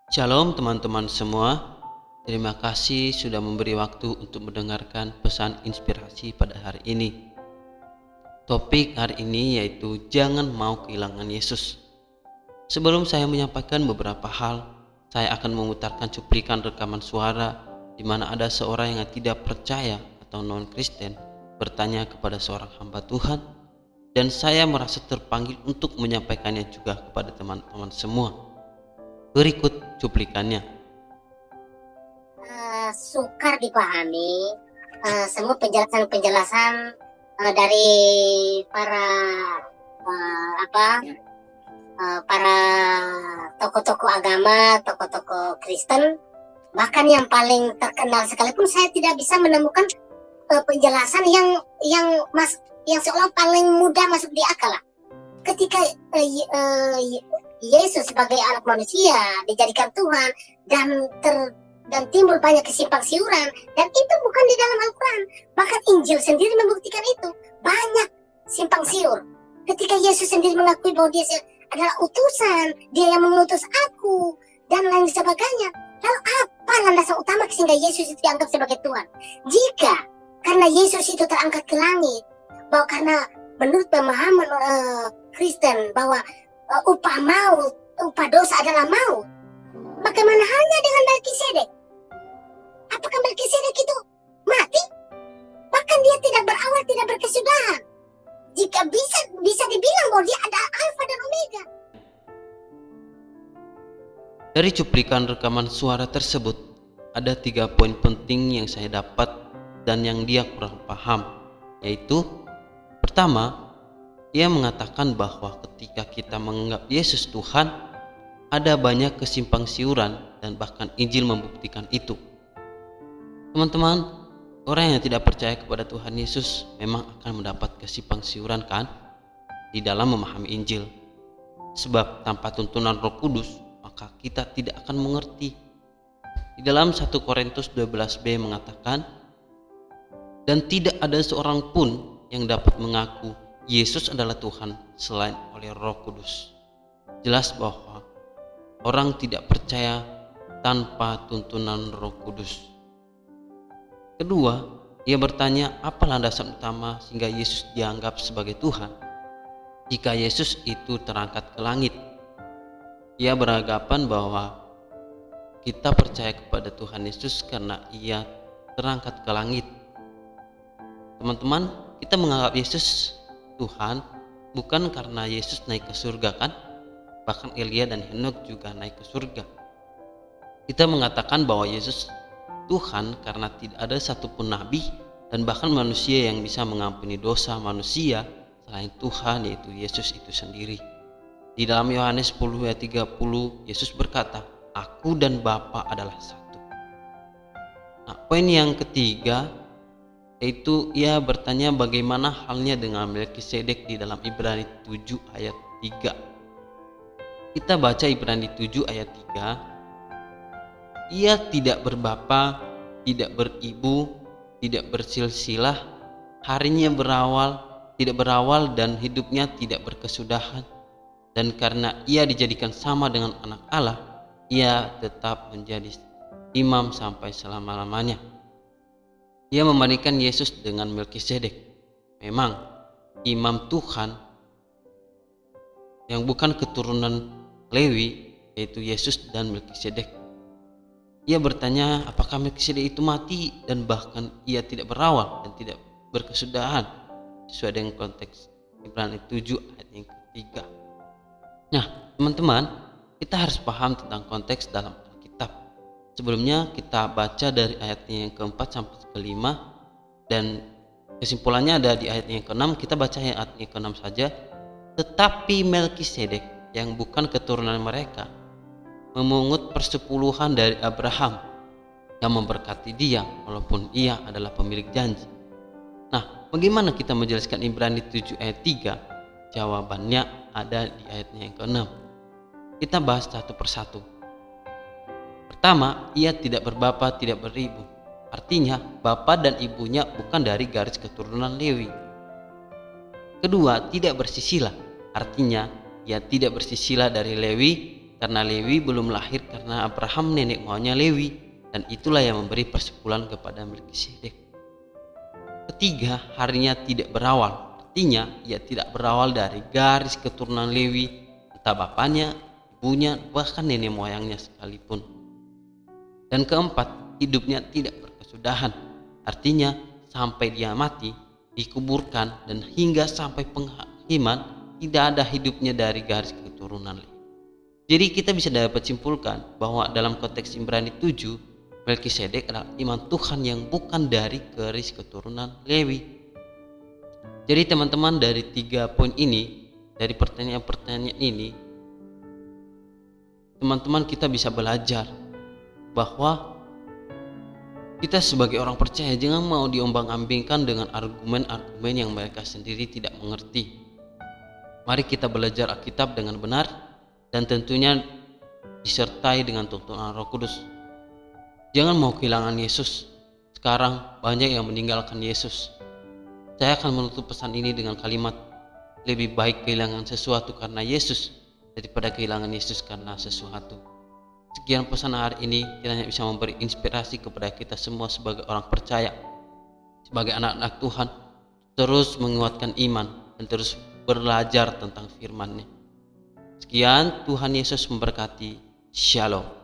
Shalom teman-teman semua. Terima kasih sudah memberi waktu untuk mendengarkan pesan inspirasi pada hari ini. Topik hari ini yaitu jangan mau kehilangan Yesus. Sebelum saya menyampaikan beberapa hal, saya akan memutarkan cuplikan rekaman suara di mana ada seorang yang tidak percaya atau non-Kristen bertanya kepada seorang hamba Tuhan, dan saya merasa terpanggil untuk menyampaikannya juga kepada teman-teman semua. Berikut cuplikannya. Sukar dipahami semua penjelasan-penjelasan dari para para tokoh-tokoh agama, tokoh-tokoh Kristen, bahkan yang paling terkenal sekalipun saya tidak bisa menemukan penjelasan yang seolah paling mudah masuk di akal lah. Ketika Yesus sebagai anak manusia dijadikan Tuhan dan timbul banyak kesimpang siuran, dan itu bukan di dalam Al-Quran, bahkan Injil sendiri membuktikan itu banyak simpang siur. Ketika Yesus sendiri mengakui bahwa dia adalah utusan, dia yang mengutus aku dan lain sebagainya, lalu apa landasan utama sehingga Yesus itu dianggap sebagai Tuhan? Jika karena Yesus itu terangkat ke langit, bahwa karena menurut pemahaman Kristen bahwa upah dosa adalah maut, bagaimana halnya dengan Melkisedek? Apakah Melkisedek itu mati? Bahkan dia tidak berawal, tidak berkesudahan. Jika bisa dibilang bahwa dia adalah Alfa dan Omega. Dari cuplikan rekaman suara tersebut, ada 3 poin penting yang saya dapat dan yang dia kurang paham, yaitu pertama, ia mengatakan bahwa ketika kita menganggap Yesus Tuhan, ada banyak kesimpang siuran dan bahkan Injil membuktikan itu. Teman-teman, orang yang tidak percaya kepada Tuhan Yesus memang akan mendapat kesimpang siuran kan di dalam memahami Injil. Sebab tanpa tuntunan Roh Kudus, maka kita tidak akan mengerti. Di dalam 1 Korintus 12b mengatakan, dan tidak ada seorang pun yang dapat mengaku Yesus adalah Tuhan selain oleh Roh Kudus. Jelas bahwa orang tidak percaya tanpa tuntunan Roh Kudus. Kedua, ia bertanya apa landasan utama sehingga Yesus dianggap sebagai Tuhan. Jika Yesus itu terangkat ke langit, ia beranggapan bahwa kita percaya kepada Tuhan Yesus karena ia terangkat ke langit. Teman-teman, kita menganggap Yesus Tuhan bukan karena Yesus naik ke surga kan? Bahkan Elia dan Henokh juga naik ke surga. Kita mengatakan bahwa Yesus Tuhan karena tidak ada satupun nabi dan bahkan manusia yang bisa mengampuni dosa manusia selain Tuhan, yaitu Yesus itu sendiri. Di dalam Yohanes 10 ayat 30, Yesus berkata, "Aku dan Bapa adalah satu." Nah, poin yang ketiga yaitu ia bertanya bagaimana halnya dengan Melkisedek di dalam Ibrani 7 ayat 3. Kita baca Ibrani 7 ayat 3. Ia tidak berbapa, tidak beribu, tidak bersilsilah, harinya tidak berawal dan hidupnya tidak berkesudahan. Dan karena ia dijadikan sama dengan anak Allah, ia tetap menjadi imam sampai selama-lamanya. Ia membandingkan Yesus dengan Melkisedek. Memang imam Tuhan yang bukan keturunan Lewi, yaitu Yesus dan Melkisedek. Ia bertanya apakah Melkisedek itu mati dan bahkan ia tidak berawal dan tidak berkesudahan sesuai dengan konteks Ibrani 7 ayat yang ketiga. Nah teman-teman, kita harus paham tentang konteks dalam Alkitab. Sebelumnya kita baca dari ayatnya yang keempat sampai kelima, dan kesimpulannya ada di ayat yang keenam. Kita baca ayat yang keenam saja. Tetapi Melkisedek yang bukan keturunan mereka memungut persepuluhan dari Abraham yang memberkati dia walaupun ia adalah pemilik janji. Nah, bagaimana kita menjelaskan Ibrani 7 ayat 3? Jawabannya ada di ayatnya yang ke-6. Kita bahas satu persatu. Pertama, ia tidak berbapa, tidak beribu. Artinya, bapa dan ibunya bukan dari garis keturunan Lewi. Kedua, tidak bersisilah. Artinya, ia tidak bersisilah dari Lewi karena Lewi belum lahir karena Abraham nenek moyangnya Lewi, dan itulah yang memberi persepuluhan kepada Melkisedek. Ketiga, harinya tidak berawal, artinya ia tidak berawal dari garis keturunan Lewi, entah bapaknya, ibunya, bahkan nenek moyangnya sekalipun. Dan keempat, hidupnya tidak berkesudahan, artinya sampai dia mati, dikuburkan, dan hingga sampai penghakiman tidak ada hidupnya dari garis keturunan Lewi. Jadi kita bisa dapat simpulkan bahwa dalam konteks Ibrani 7, Melkisedek adalah imam Tuhan yang bukan dari garis keturunan Lewi. Jadi teman-teman, dari 3 poin ini, dari pertanyaan-pertanyaan ini, teman-teman kita bisa belajar bahwa kita sebagai orang percaya jangan mau diombang-ambingkan dengan argumen-argumen yang mereka sendiri tidak mengerti. Mari kita belajar Alkitab dengan benar dan tentunya disertai dengan tuntunan Roh Kudus. Jangan mau kehilangan Yesus. Sekarang banyak yang meninggalkan Yesus. Saya akan menutup pesan ini dengan kalimat, lebih baik kehilangan sesuatu karena Yesus daripada kehilangan Yesus karena sesuatu. Sekian pesan hari ini, kiranya bisa memberi inspirasi kepada kita semua sebagai orang percaya, sebagai anak-anak Tuhan, terus menguatkan iman dan terus belajar tentang firman-Nya. Sekian, Tuhan Yesus memberkati. Shalom.